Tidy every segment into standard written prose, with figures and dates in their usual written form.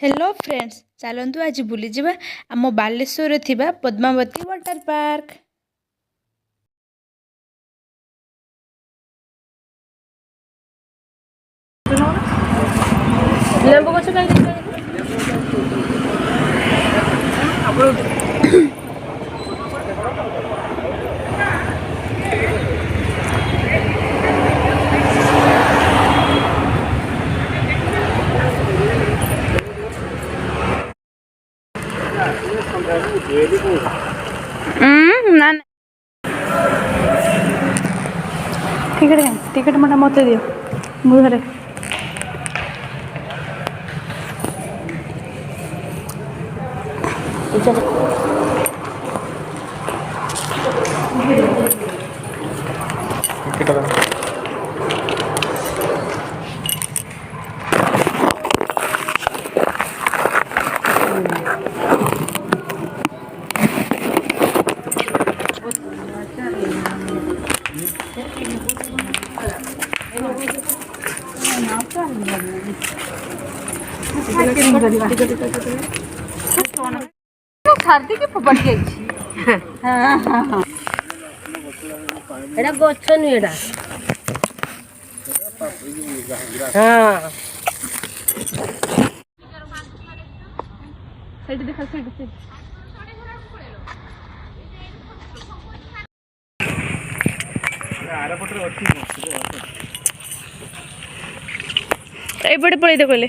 Hello friends, चलतु आज बुली जावा आम बालेश्वर थिबा पद्मावती वाटर पार्क। ଲେମ୍ବୁ ଗଛ କାହିଁକି ना टिकट मोटा मत दियो मुहरे ଛାଡ଼ି ଦେଇକି ଫୋପାଡ଼ି ଯାଇଛି। ଏଇଟା ଗଛ ନୁହେଁ, ଏଇଟା ସେଇଠି ଦେଖା ସେଇଠି एपटे पड़े तो कहले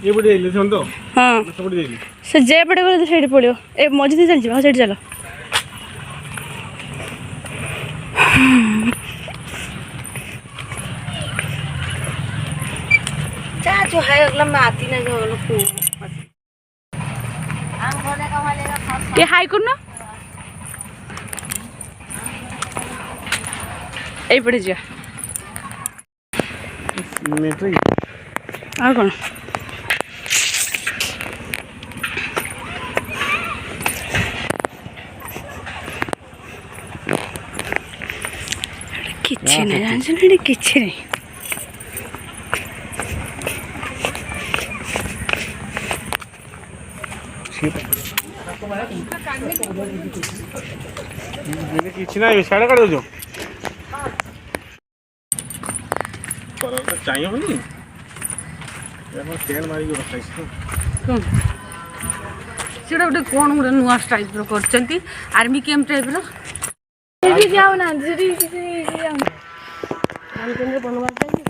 ये बड़े ले तो हाँ सब बड़े ले से जे पटे गले सेठी पड़ियो ए मझी थी चलछि सेठी चलो जा जो है अगला में आती ना जो लोग को आम घोड़े का वाले ये हाई करना ए पड़े जा मेट्रो आ कौन किछि नहीं जानछ ना किछि नहीं मैंने किछि ना साडे काट दो पर तो चाहिए होनी हम तेल मारी के रखाइस सेटा गोटे कौन गोटे नुआ टाइप रो करचंती आर्मी कैंप टाइप रो भी जाओ ना जरी जाओ आर्मी कैंप बनवा चाहिए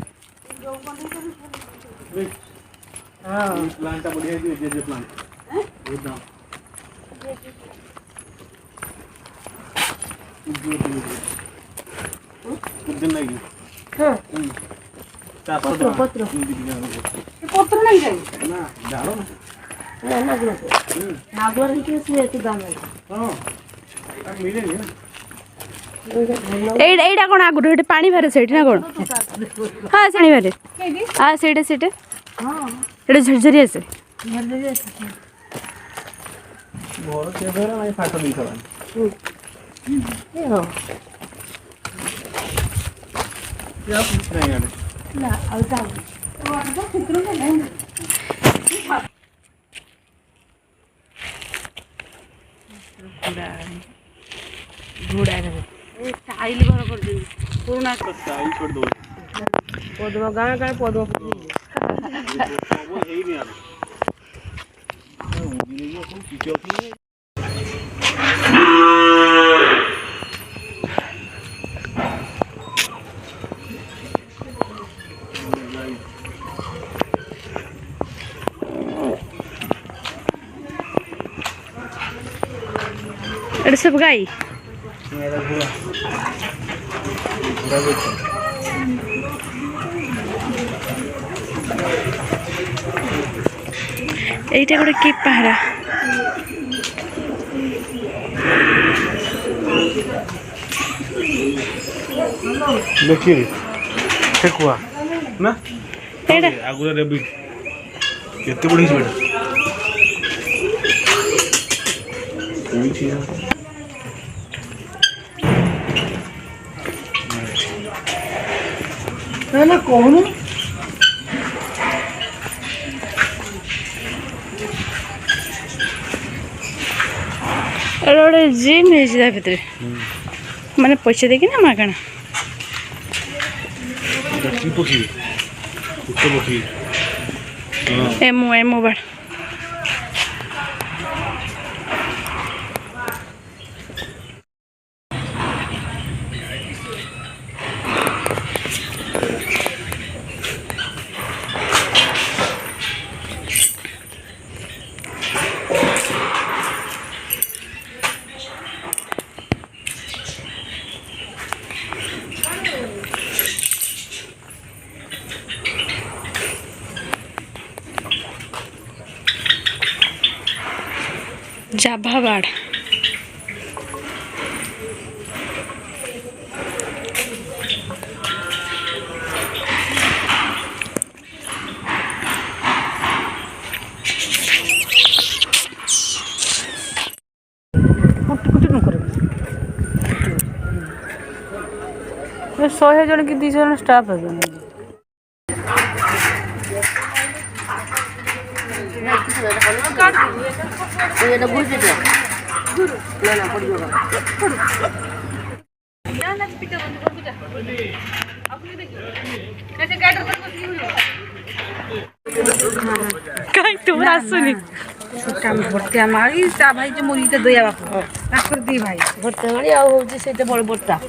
हां प्लांट बढ़िया है जे प्लांट ये दाम दिन नहीं हां पत्र पत्र पत्र नहीं जाए ना डालो ना ना नागलो नागलो रही से तो दाम है हां मिले नहीं ना एइडा कोन आगु हेटे पानी भरे सेठी ना कोन हां सेणी भरे हां सेटे सेटे हां एडे झरझरी आसे झरझरी आसे मोर के बेरा नहीं फाटो दी थवा ये हो क्या कुछ नहीं यार ना अलगा तो अलगा चित्र में नहीं घोड़ा रे टाइल घर कर दे पुराना टाइल कर दो पद्म गाँ गाँ पद्म वो है ही नहीं यार उदी ने को पीछे होती एडे सब गाई मेरा घोड़ा एइटा गोटे के पहरा देखिए ठेकुआ ना एडा आगुरा रेबी केते बड़ी छै बेटा कोई चीज ना कहूँ गोटे जिम है भितर माने पैसा देकी ना मागणा की पक्षी कुत्ते पक्षी एमो बाड़ जाभाबाड़ शहे जन कि 200 जन स्टाफ है कहीं तुम आसुनी काम भरते हमारी ता भाई जो मोरी तो दया बापू ताकर दी भाई भरते हमारी आ होची सेते बड़ बड़ता